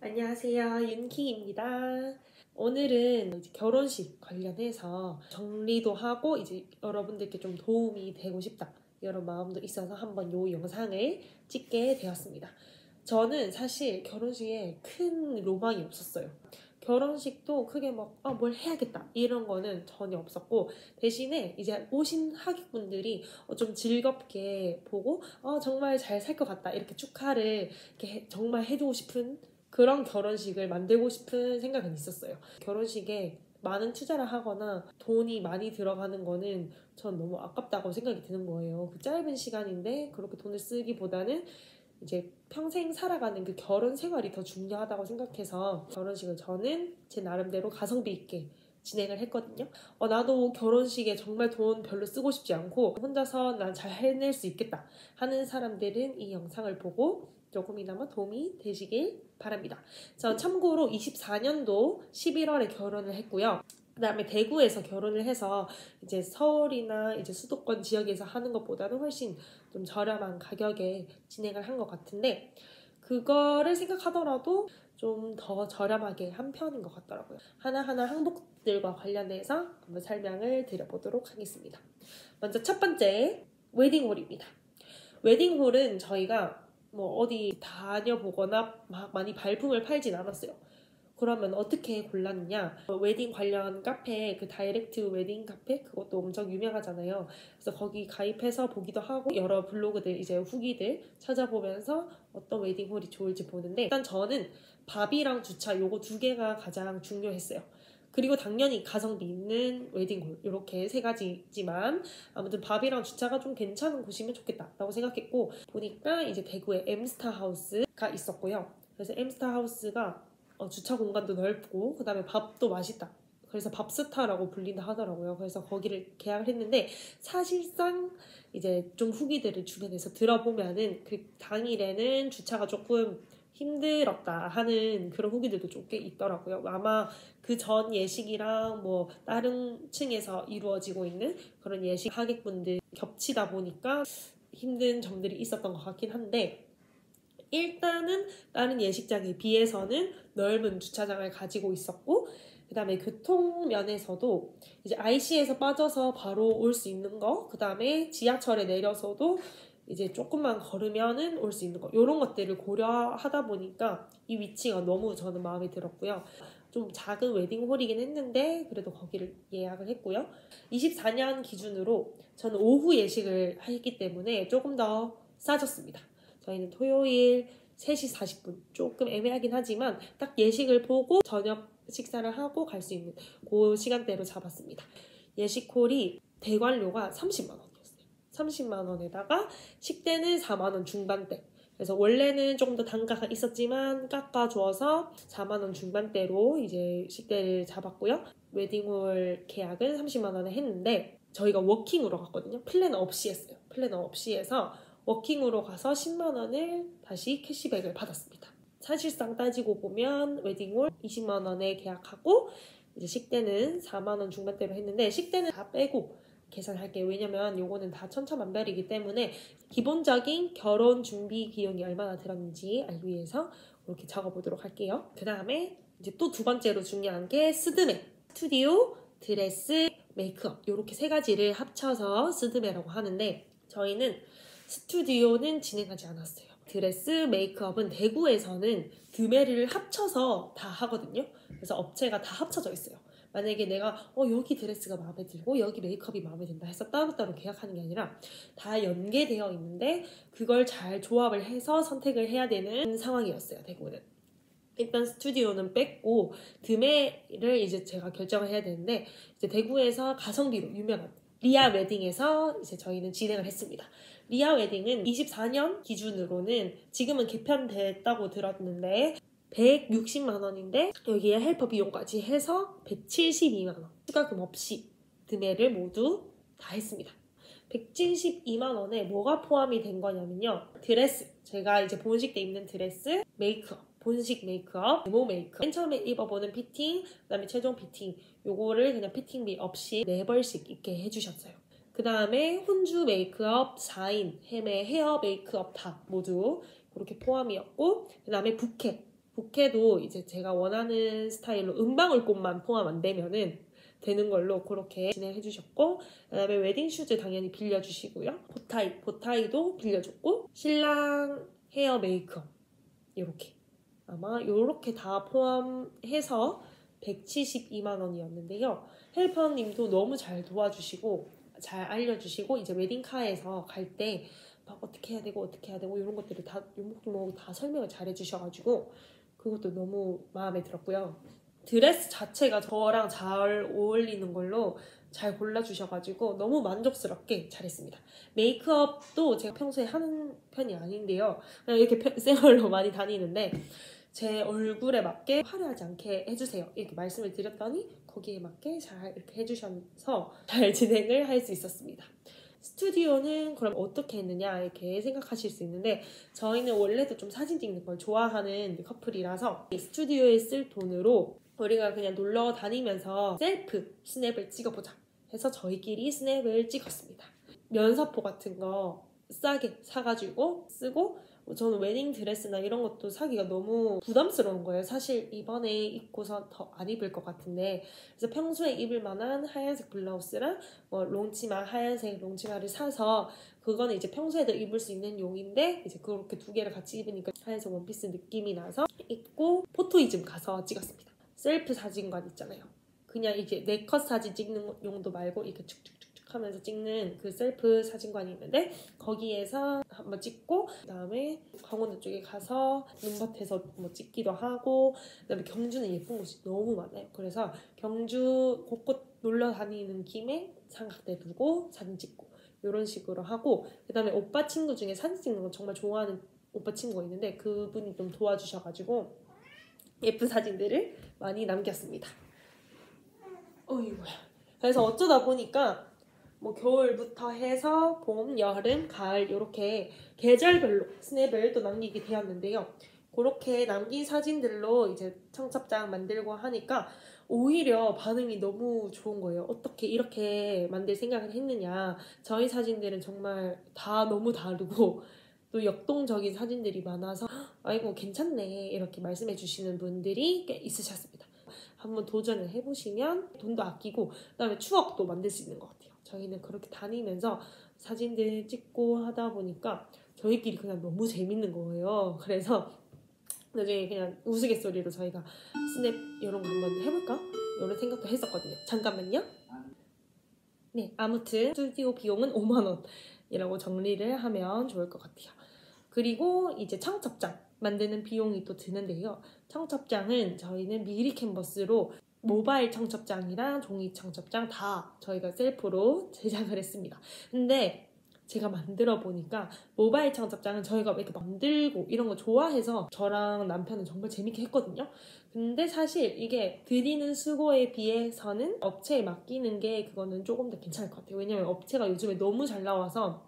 안녕하세요. 윤키입니다. 오늘은 이제 결혼식 관련해서 정리도 하고 이제 여러분들께 좀 도움이 되고 싶다 이런 마음도 있어서 한번 이 영상을 찍게 되었습니다. 저는 사실 결혼식에 큰 로망이 없었어요. 결혼식도 크게 뭘 해야겠다 이런 거는 전혀 없었고, 대신에 이제 오신 하객분들이 좀 즐겁게 보고 정말 잘 살 것 같다 이렇게 축하를 이렇게 정말 해주고 싶은 그런 결혼식을 만들고 싶은 생각은 있었어요. 결혼식에 많은 투자를 하거나 돈이 많이 들어가는 거는 전 너무 아깝다고 생각이 드는 거예요. 그 짧은 시간인데 그렇게 돈을 쓰기보다는 이제 평생 살아가는 그 결혼 생활이 더 중요하다고 생각해서 결혼식을 저는 제 나름대로 가성비 있게 진행을 했거든요. 나도 결혼식에 정말 돈 별로 쓰고 싶지 않고 혼자서 난 잘 해낼 수 있겠다 하는 사람들은 이 영상을 보고 조금이나마 도움이 되시길 바랍니다. 저 참고로 24년도 11월에 결혼을 했고요. 그 다음에 대구에서 결혼을 해서 이제 서울이나 이제 수도권 지역에서 하는 것보다는 훨씬 좀 저렴한 가격에 진행을 한 것 같은데, 그거를 생각하더라도 좀 더 저렴하게 한 편인 것 같더라고요. 하나하나 항복들과 관련해서 한번 설명을 드려보도록 하겠습니다. 먼저 첫 번째, 웨딩홀입니다. 웨딩홀은 저희가 어디 다녀보거나 막 많이 발품을 팔진 않았어요. 그러면 어떻게 골랐느냐? 웨딩 관련 카페, 그 다이렉트 웨딩 카페 그것도 엄청 유명하잖아요. 그래서 거기 가입해서 보기도 하고 여러 블로그들 이제 후기들 찾아보면서 어떤 웨딩홀이 좋을지 보는데, 일단 저는 밥이랑 주차 요거 두 개가 가장 중요했어요. 그리고 당연히 가성비 있는 웨딩홀 이렇게 세 가지지만 아무튼 밥이랑 주차가 좀 괜찮은 곳이면 좋겠다라고 생각했고, 보니까 이제 대구에 엠스타하우스가 있었고요. 그래서 엠스타하우스가 주차 공간도 넓고 그 다음에 밥도 맛있다. 그래서 밥스타라고 불린다 하더라고요. 그래서 거기를 계약을 했는데, 사실상 이제 좀 후기들을 주변에서 들어보면은 그 당일에는 주차가 조금 힘들었다 하는 그런 후기들도 좀 꽤 있더라고요. 아마 그 전 예식이랑 다른 층에서 이루어지고 있는 그런 예식 하객분들 겹치다 보니까 힘든 점들이 있었던 것 같긴 한데, 일단은 다른 예식장에 비해서는 넓은 주차장을 가지고 있었고, 그 다음에 교통 면에서도 이제 IC에서 빠져서 바로 올 수 있는 거, 그 다음에 지하철에 내려서도 이제 조금만 걸으면은 올 수 있는 거, 이런 것들을 고려하다 보니까 이 위치가 너무 저는 마음에 들었고요. 좀 작은 웨딩홀이긴 했는데 그래도 거기를 예약을 했고요. 24년 기준으로 저는 오후 예식을 했기 때문에 조금 더 싸졌습니다. 저희는 토요일 3시 40분, 조금 애매하긴 하지만 딱 예식을 보고 저녁 식사를 하고 갈 수 있는 그 시간대로 잡았습니다. 예식홀이 대관료가 30만 원이었어요. 30만 원에다가 식대는 4만 원 중반대. 그래서 원래는 조금 더 단가가 있었지만 깎아줘서 4만 원 중반대로 이제 식대를 잡았고요. 웨딩홀 계약은 30만 원에 했는데 저희가 워킹으로 갔거든요. 플래너 없이 했어요. 플래너 없이 해서 워킹으로 가서 10만 원을 다시 캐시백을 받았습니다. 사실상 따지고 보면 웨딩홀 20만 원에 계약하고 이제 식대는 4만 원 중반대로 했는데, 식대는 다 빼고 계산할게요. 왜냐면 요거는 다 천차만별이기 때문에 기본적인 결혼 준비 비용이 얼마나 들었는지 알기 위해서 이렇게 적어보도록 할게요. 그 다음에 이제 또 두 번째로 중요한 게 스드메, 스튜디오, 드레스, 메이크업 이렇게 세 가지를 합쳐서 스드메라고 하는데, 저희는 스튜디오는 진행하지 않았어요. 드레스, 메이크업은 대구에서는 드메를 합쳐서 다 하거든요. 그래서 업체가 다 합쳐져 있어요. 만약에 내가 여기 드레스가 마음에 들고 여기 메이크업이 마음에 든다 해서 따로따로 계약하는 게 아니라 다 연계되어 있는데 그걸 잘 조합을 해서 선택을 해야 되는 상황이었어요. 대구는. 일단 스튜디오는 뺐고 드메를 이제 제가 결정을 해야 되는데, 이제 대구에서 가성비로 유명한 리아 웨딩에서 이제 저희는 진행을 했습니다. 리아 웨딩은 24년 기준으로는 지금은 개편됐다고 들었는데 160만 원인데 여기에 헬퍼 비용까지 해서 172만 원 추가금 없이 드메를 모두 다 했습니다. 172만 원에 뭐가 포함이 된 거냐면요, 드레스, 제가 이제 본식 때 입는 드레스, 메이크업, 본식 메이크업, 데모 메이크업, 맨 처음에 입어보는 피팅, 그 다음에 최종 피팅, 요거를 그냥 피팅비 없이 4벌씩 입게 해주셨어요. 그 다음에 혼주 메이크업 4인, 헤메 헤어 메이크업 다 모두 그렇게 포함이었고, 그 다음에 부케, 부케도 이제 제가 원하는 스타일로 은방울꽃만 포함 안 되면은 되는 걸로 그렇게 진행해 주셨고, 그다음에 웨딩 슈즈 당연히 빌려주시고요. 보타이도 빌려줬고, 신랑 헤어 메이크업 이렇게 아마 이렇게 다 포함해서 172만 원이었는데요. 헬퍼님도 너무 잘 도와주시고 잘 알려주시고, 이제 웨딩카에서 갈 때 막 어떻게 해야 되고 이런 것들을 다 요목조목 다 설명을 잘 해주셔가지고 그것도 너무 마음에 들었고요. 드레스 자체가 저랑 잘 어울리는 걸로 잘 골라주셔가지고 너무 만족스럽게 잘했습니다. 메이크업도 제가 평소에 하는 편이 아닌데요. 그냥 이렇게 생얼로 많이 다니는데 제 얼굴에 맞게 화려하지 않게 해주세요 이렇게 말씀을 드렸더니 거기에 맞게 잘 이렇게 해주셔서 잘 진행을 할 수 있었습니다. 스튜디오는 그럼 어떻게 했느냐 이렇게 생각하실 수 있는데, 저희는 원래도 좀 사진 찍는 걸 좋아하는 커플이라서 스튜디오에 쓸 돈으로 우리가 그냥 놀러 다니면서 셀프 스냅을 찍어보자 해서 저희끼리 스냅을 찍었습니다. 면사포 같은 거 싸게 사가지고 쓰고, 저는 웨딩 드레스나 이런 것도 사기가 너무 부담스러운 거예요. 사실 이번에 입고서 더 안 입을 것 같은데, 그래서 평소에 입을 만한 하얀색 블라우스랑 롱치마, 하얀색 롱치마를 사서, 그거는 이제 평소에도 입을 수 있는 용인데 이제 그렇게 두 개를 같이 입으니까 하얀색 원피스 느낌이 나서 입고 포토이즘 가서 찍었습니다. 셀프 사진관 있잖아요. 그냥 이게 네컷 사진 찍는 용도 말고 이렇게 축축축축 하면서 찍는 그 셀프 사진관이 있는데 거기에서 한번 찍고, 그다음에 강원도 쪽에 가서 눈밭에서 뭐 찍기도 하고, 그다음에 경주는 예쁜 곳이 너무 많아요. 그래서 경주 곳곳 놀러 다니는 김에 삼각대 두고 사진 찍고 이런 식으로 하고, 그다음에 오빠 친구 중에 사진 찍는 거 정말 좋아하는 오빠 친구가 있는데 그분이 좀 도와주셔가지고 예쁜 사진들을 많이 남겼습니다. 어이구야. 그래서 어쩌다 보니까 뭐 겨울부터 해서 봄, 여름, 가을 이렇게 계절별로 스냅을 또 남기게 되었는데요. 그렇게 남긴 사진들로 이제 청첩장 만들고 하니까 오히려 반응이 너무 좋은 거예요. 어떻게 이렇게 만들 생각을 했느냐. 저희 사진들은 정말 다 너무 다르고 또 역동적인 사진들이 많아서 아이고 괜찮네 이렇게 말씀해 주시는 분들이 꽤 있으셨습니다. 한번 도전을 해보시면 돈도 아끼고 그다음에 추억도 만들 수 있는 것 같아요. 저희는 그렇게 다니면서 사진들 찍고 하다 보니까 저희끼리 그냥 너무 재밌는 거예요. 그래서 나중에 그냥 우스갯소리로 저희가 스냅 이런 거 한번 해볼까? 이런 생각도 했었거든요. 잠깐만요. 네, 아무튼 스튜디오 비용은 5만 원이라고 정리를 하면 좋을 것 같아요. 그리고 이제 청첩장 만드는 비용이 또 드는데요. 청첩장은 저희는 미리 캔버스로 모바일 청첩장이랑 종이 청첩장 다 저희가 셀프로 제작을 했습니다. 근데 제가 만들어 보니까 모바일 청첩장은 저희가 이렇게 만들고 이런 거 좋아해서 저랑 남편은 정말 재밌게 했거든요. 근데 사실 이게 드리는 수고에 비해서는 업체에 맡기는 게 그거는 조금 더 괜찮을 것 같아요. 왜냐면 업체가 요즘에 너무 잘 나와서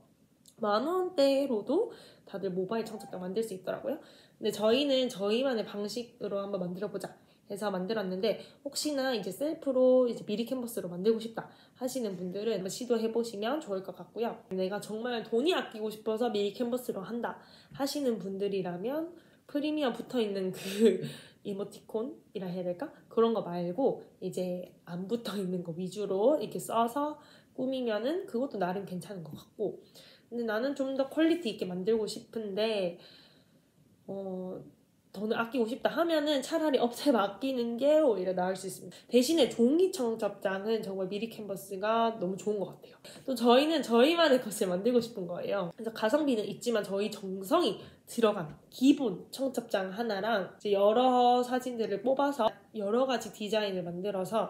10,000원대로도 다들 모바일 청첩장 만들 수 있더라고요. 근데 저희는 저희만의 방식으로 한번 만들어보자 해서 만들었는데, 혹시나 이제 셀프로 이제 미리 캔버스로 만들고 싶다 하시는 분들은 한번 시도해보시면 좋을 것 같고요. 내가 정말 돈이 아끼고 싶어서 미리 캔버스로 한다 하시는 분들이라면 프리미엄 붙어있는 그 이모티콘이라 해야 될까? 그런 거 말고 이제 안 붙어있는 거 위주로 이렇게 써서 꾸미면은 그것도 나름 괜찮은 것 같고, 근데 나는 좀 더 퀄리티 있게 만들고 싶은데 돈을 아끼고 싶다 하면은 차라리 업체에 맡기는 게 오히려 나을 수 있습니다. 대신에 종이 청첩장은 정말 미리 캔버스가 너무 좋은 것 같아요. 또 저희는 저희만의 것을 만들고 싶은 거예요. 그래서 가성비는 있지만 저희 정성이 들어간 기본 청첩장 하나랑 이제 여러 사진들을 뽑아서 여러 가지 디자인을 만들어서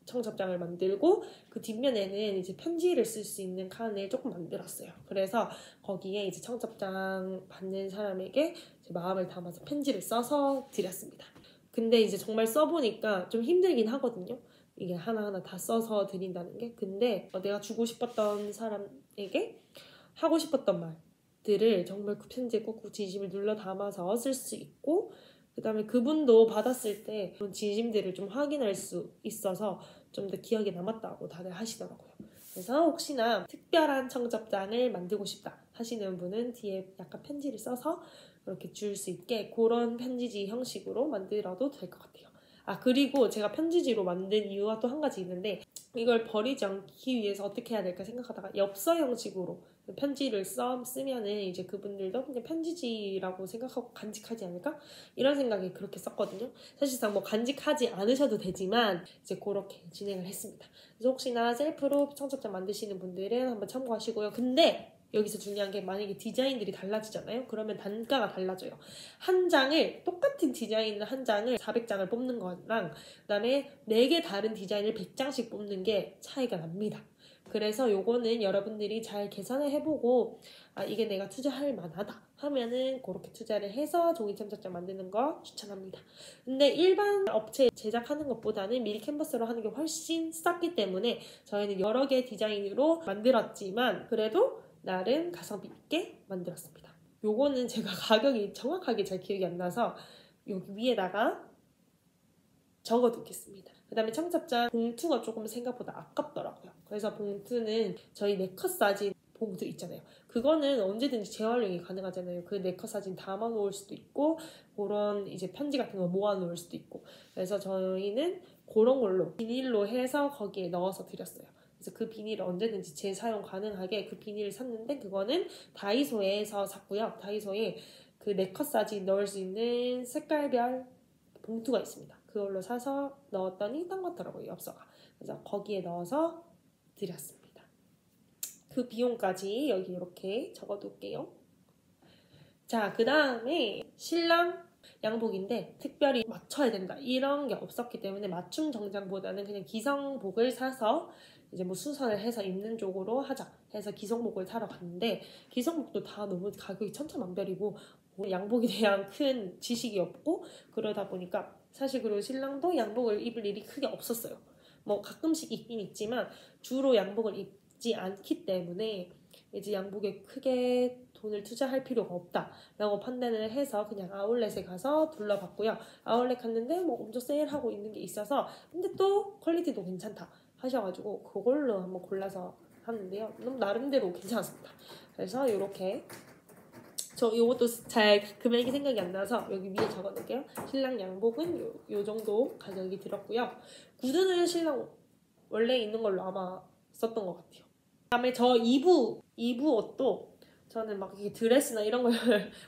청첩장을 만들고, 그 뒷면에는 이제 편지를 쓸 수 있는 칸을 조금 만들었어요. 그래서 거기에 이제 청첩장 받는 사람에게 제 마음을 담아서 편지를 써서 드렸습니다. 근데 이제 정말 써보니까 좀 힘들긴 하거든요. 이게 하나하나 다 써서 드린다는 게. 근데 내가 주고 싶었던 사람에게 하고 싶었던 말들을 정말 그 편지에 꾹꾹 진심을 눌러 담아서 쓸 수 있고, 그 다음에 그분도 받았을 때 그런 진심들을 좀 확인할 수 있어서 좀 더 기억에 남았다고 다들 하시더라고요. 그래서 혹시나 특별한 청첩장을 만들고 싶다 하시는 분은 뒤에 약간 편지를 써서 그렇게 줄 수 있게 그런 편지지 형식으로 만들어도 될 것 같아요. 그리고 제가 편지지로 만든 이유가 또 한 가지 있는데, 이걸 버리지 않기 위해서 어떻게 해야 될까 생각하다가 엽서 형식으로 편지를 쓰면은 이제 그분들도 그냥 편지지라고 생각하고 간직하지 않을까? 이런 생각이 그렇게 썼거든요. 사실상 뭐 간직하지 않으셔도 되지만 이제 그렇게 진행을 했습니다. 그래서 혹시나 셀프로 청첩장 만드시는 분들은 한번 참고하시고요. 근데 여기서 중요한 게, 만약에 디자인들이 달라지잖아요? 그러면 단가가 달라져요. 한 장을, 똑같은 디자인 한 장을 400장을 뽑는 거랑 그다음에 4개 다른 디자인을 100장씩 뽑는 게 차이가 납니다. 그래서 요거는 여러분들이 잘 계산을 해보고 이게 내가 투자할 만하다 하면은 그렇게 투자를 해서 종이 청첩장 만드는 거 추천합니다. 근데 일반 업체 제작하는 것보다는 미리 캔버스로 하는 게 훨씬 쌌기 때문에 저희는 여러 개 디자인으로 만들었지만 그래도 나름 가성비 있게 만들었습니다. 요거는 제가 가격이 정확하게 잘 기억이 안 나서 여기 위에다가 적어두겠습니다. 그 다음에 청첩장 봉투가 조금 생각보다 아깝더라고요. 그래서 봉투는 저희 4컷 사진 봉투 있잖아요. 그거는 언제든지 재활용이 가능하잖아요. 그 4컷 사진 담아 놓을 수도 있고 그런 이제 편지 같은 거 모아 놓을 수도 있고, 그래서 저희는 그런 걸로 비닐로 해서 거기에 넣어서 드렸어요. 그래서 그 비닐을 언제든지 재사용 가능하게 그 비닐을 샀는데, 그거는 다이소에서 샀고요. 다이소에 그 4컷 사진 넣을 수 있는 색깔별 봉투가 있습니다. 그걸로 사서 넣었더니 딱 맞더라고요, 엽서가. 그래서 거기에 넣어서 드렸습니다. 그 비용까지 여기 이렇게 적어둘게요. 자, 그 다음에 신랑 양복인데 특별히 맞춰야 된다 이런 게 없었기 때문에 맞춤 정장보다는 그냥 기성복을 사서 이제 뭐 수선을 해서 입는 쪽으로 하자 해서 기성복을 사러 갔는데, 기성복도 다 너무 가격이 천차만별이고 양복에 대한 큰 지식이 없고 그러다 보니까 사실, 그리고 신랑도 양복을 입을 일이 크게 없었어요. 뭐 가끔씩 입긴 있지만 주로 양복을 입지 않기 때문에 이제 양복에 크게 돈을 투자할 필요가 없다라고 판단을 해서 그냥 아울렛에 가서 둘러봤고요. 아울렛 갔는데 뭐 엄청 세일하고 있는 게 있어서, 근데 또 퀄리티도 괜찮다 하셔가지고 그걸로 한번 골라서 하는데요. 너무 나름대로 괜찮았습니다. 그래서 이렇게 저 요것도 잘 금액이 생각이 안 나서 여기 위에 적어놓을게요. 신랑 양복은 요 정도 가격이 들었고요. 구두는 신랑 원래 있는 걸로 아마 썼던 것 같아요. 그다음에 저 2부 옷도 저는 막 이렇게 드레스나 이런 걸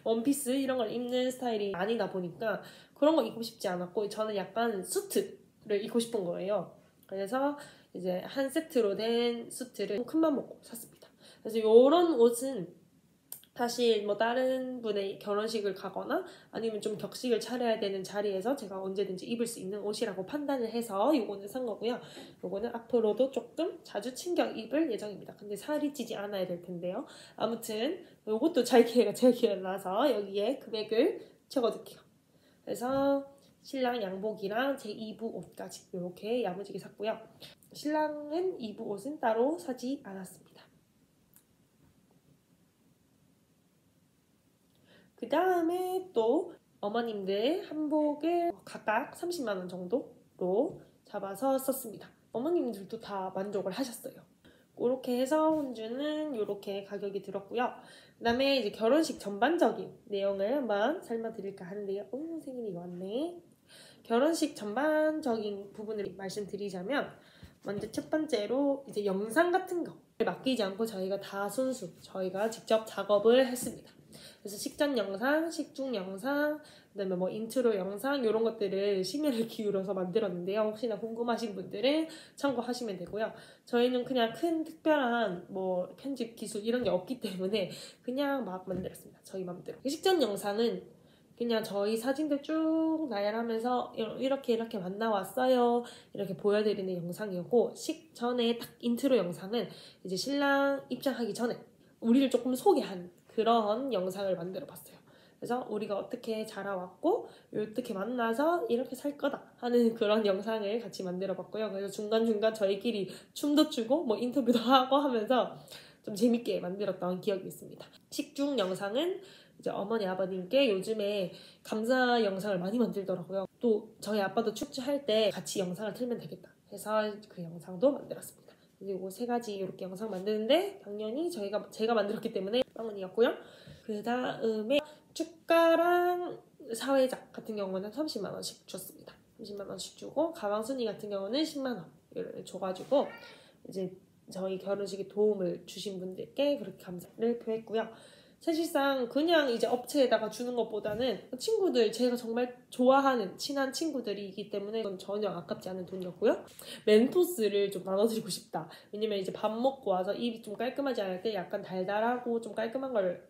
원피스 이런 걸 입는 스타일이 아니다 보니까 그런 거 입고 싶지 않았고, 저는 약간 수트를 입고 싶은 거예요. 그래서 이제 한 세트로 된 수트를 큰맘 먹고 샀습니다. 그래서 이런 옷은 사실 뭐 다른 분의 결혼식을 가거나 아니면 좀 격식을 차려야 되는 자리에서 제가 언제든지 입을 수 있는 옷이라고 판단을 해서 요거는 산 거고요. 요거는 앞으로도 조금 자주 챙겨 입을 예정입니다. 근데 살이 찌지 않아야 될 텐데요. 아무튼 요것도 제가 기억나서 여기에 금액을 적어둘게요. 그래서 신랑 양복이랑 제 2부 옷까지 이렇게 야무지게 샀고요. 신랑은 2부 옷은 따로 사지 않았습니다. 그 다음에 또 어머님들 한복을 각각 30만 원 정도로 잡아서 썼습니다. 어머님들도 다 만족을 하셨어요. 그렇게 해서 혼주는 이렇게 가격이 들었고요. 그 다음에 이제 결혼식 전반적인 내용을 한번 설명드릴까 하는데요. 생일이 왔네. 결혼식 전반적인 부분을 말씀드리자면, 먼저 첫 번째로 이제 영상 같은 거 맡기지 않고 저희가 직접 작업을 했습니다. 그래서 식전 영상, 식중 영상, 그다음에 뭐 인트로 영상 이런 것들을 심혈을 기울여서 만들었는데요. 혹시나 궁금하신 분들은 참고하시면 되고요. 저희는 그냥 큰 특별한 뭐 편집 기술 이런 게 없기 때문에 그냥 막 만들었습니다. 저희 맘대로. 식전 영상은 그냥 저희 사진들 쭉 나열하면서 이렇게 만나왔어요 이렇게 보여드리는 영상이었고, 식전에 딱 인트로 영상은 이제 신랑 입장하기 전에 우리를 조금 소개한 그런 영상을 만들어 봤어요. 그래서 우리가 어떻게 자라왔고 어떻게 만나서 이렇게 살 거다 하는 그런 영상을 같이 만들어 봤고요. 그래서 중간중간 저희끼리 춤도 추고 뭐 인터뷰도 하고 하면서 좀 재밌게 만들었던 기억이 있습니다. 식중 영상은 이제 어머니 아버님께 요즘에 감사 영상을 많이 만들더라고요. 또 저희 아빠도 축제할 때 같이 영상을 틀면 되겠다 해서 그 영상도 만들었습니다. 그리고 3가지 이렇게 영상 만드는데 당연히 제가 만들었기 때문에 빵원이었고요. 그 다음에 축가랑 사회자 같은 경우는 30만 원씩 줬습니다. 30만 원씩 주고 가방 순위 같은 경우는 10만 원을 줘가지고 이제 저희 결혼식에 도움을 주신 분들께 그렇게 감사를 표했고요. 사실상 그냥 이제 업체에다가 주는 것보다는 친구들, 제가 정말 좋아하는 친한 친구들이기 때문에 이건 전혀 아깝지 않은 돈이었고요. 멘토스를 좀 나눠드리고 싶다. 왜냐면 이제 밥 먹고 와서 입이 좀 깔끔하지 않을 때 약간 달달하고 좀 깔끔한 걸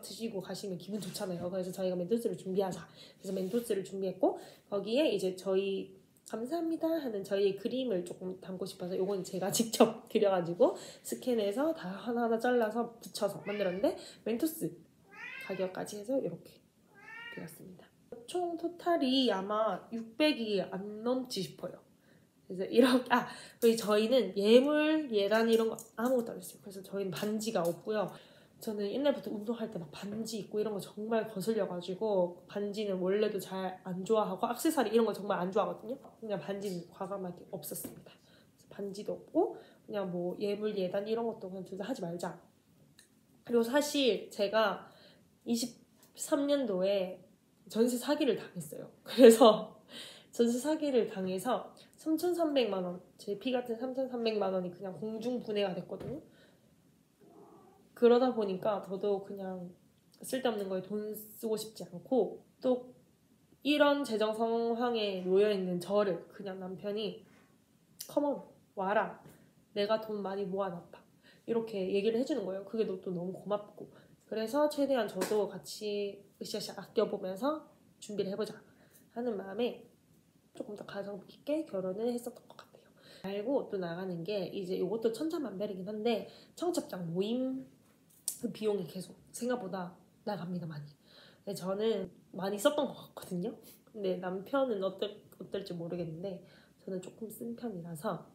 드시고 가시면 기분 좋잖아요. 그래서 저희가 멘토스를 준비하자. 그래서 멘토스를 준비했고 거기에 이제 저희 감사합니다 하는 저희의 그림을 조금 담고 싶어서 요건 제가 직접 그려가지고 스캔해서 다 하나하나 잘라서 붙여서 만들었는데 멘토스 가격까지 해서 이렇게 드렸습니다. 총 토탈이 아마 600이 안 넘지 싶어요. 그래서 이렇게 그리고 저희는 예물, 예단 이런 거 아무것도 안 했어요. 그래서 저희는 반지가 없고요. 저는 옛날부터 운동할 때 막 반지 있고 이런 거 정말 거슬려가지고 반지는 원래도 잘 안 좋아하고 액세서리 이런 거 정말 안 좋아하거든요. 그냥 반지는 과감하게 없었습니다. 그래서 반지도 없고 그냥 뭐 예물, 예단 이런 것도 그냥 둘 다 하지 말자. 그리고 사실 제가 23년도에 전세 사기를 당했어요. 그래서 전세 사기를 당해서 3,300만 원, 제 피 같은 3,300만 원이 그냥 공중분해가 됐거든요. 그러다 보니까 저도 그냥 쓸데없는 거에 돈 쓰고 싶지 않고 또 이런 재정 상황에 놓여있는 저를 그냥 남편이 컴온 와라 내가 돈 많이 모아놨다 이렇게 얘기를 해주는 거예요. 그게 또 너무 고맙고 그래서 최대한 저도 같이 으쌰으쌰 아껴보면서 준비를 해보자 하는 마음에 조금 더 가정 깊게 결혼을 했었던 것 같아요. 알고 또 나가는 게 이제 이것도 천차만별이긴 한데 청첩장 모임 그 비용이 계속 생각보다 나갑니다 많이. 근데 저는 많이 썼던 것 같거든요. 근데 남편은 어떨지 모르겠는데 저는 조금 쓴 편이라서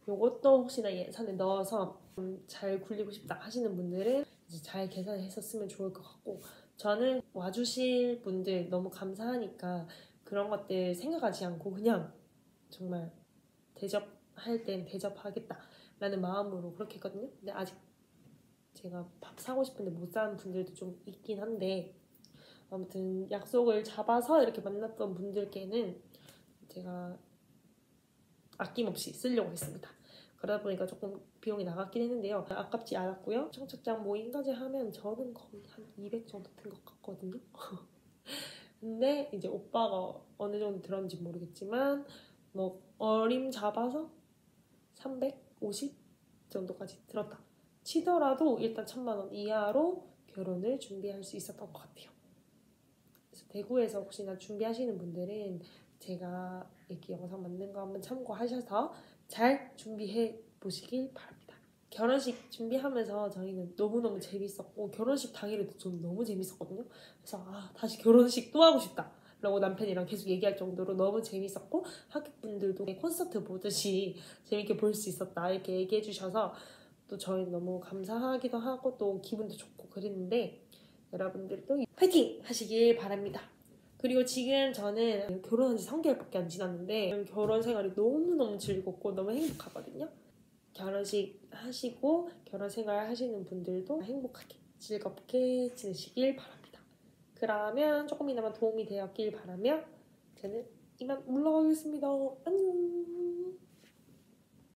요것도 혹시나 예산에 넣어서 잘 굴리고 싶다 하시는 분들은 이제 잘 계산했었으면 좋을 것 같고 저는 와주실 분들 너무 감사하니까 그런 것들 생각하지 않고 그냥 정말 대접할 땐 대접하겠다라는 마음으로 그렇게 했거든요. 근데 아직 제가 밥 사고 싶은데 못 사는 분들도 좀 있긴 한데 아무튼 약속을 잡아서 이렇게 만났던 분들께는 제가 아낌없이 쓰려고 했습니다. 그러다 보니까 조금 비용이 나갔긴 했는데요. 아깝지 않았고요. 청첩장 모임까지 하면 저는 거의 한 200 정도 든 것 같거든요. 근데 이제 오빠가 어느 정도 들었는지 모르겠지만 뭐 어림 잡아서 350 정도까지 들었다 치더라도 일단 1,000만 원 이하로 결혼을 준비할 수 있었던 것 같아요. 그래서 대구에서 혹시나 준비하시는 분들은 제가 이렇게 영상 만든 거 한번 참고하셔서 잘 준비해 보시길 바랍니다. 결혼식 준비하면서 저희는 너무너무 재밌었고 결혼식 당일에도 저는 너무 재밌었거든요. 그래서 다시 결혼식 또 하고 싶다 라고 남편이랑 계속 얘기할 정도로 너무 재밌었고 하객분들도 콘서트 보듯이 재밌게 볼 수 있었다 이렇게 얘기해 주셔서 또 저희는 너무 감사하기도 하고 또 기분도 좋고 그랬는데 여러분들도 파이팅 하시길 바랍니다. 그리고 지금 저는 결혼한 지 3개월밖에 안 지났는데 결혼 생활이 너무너무 즐겁고 너무 행복하거든요. 결혼식 하시고 결혼 생활 하시는 분들도 행복하게 즐겁게 지내시길 바랍니다. 그러면 조금이나마 도움이 되었길 바라며 저는 이만 물러가겠습니다. 안녕.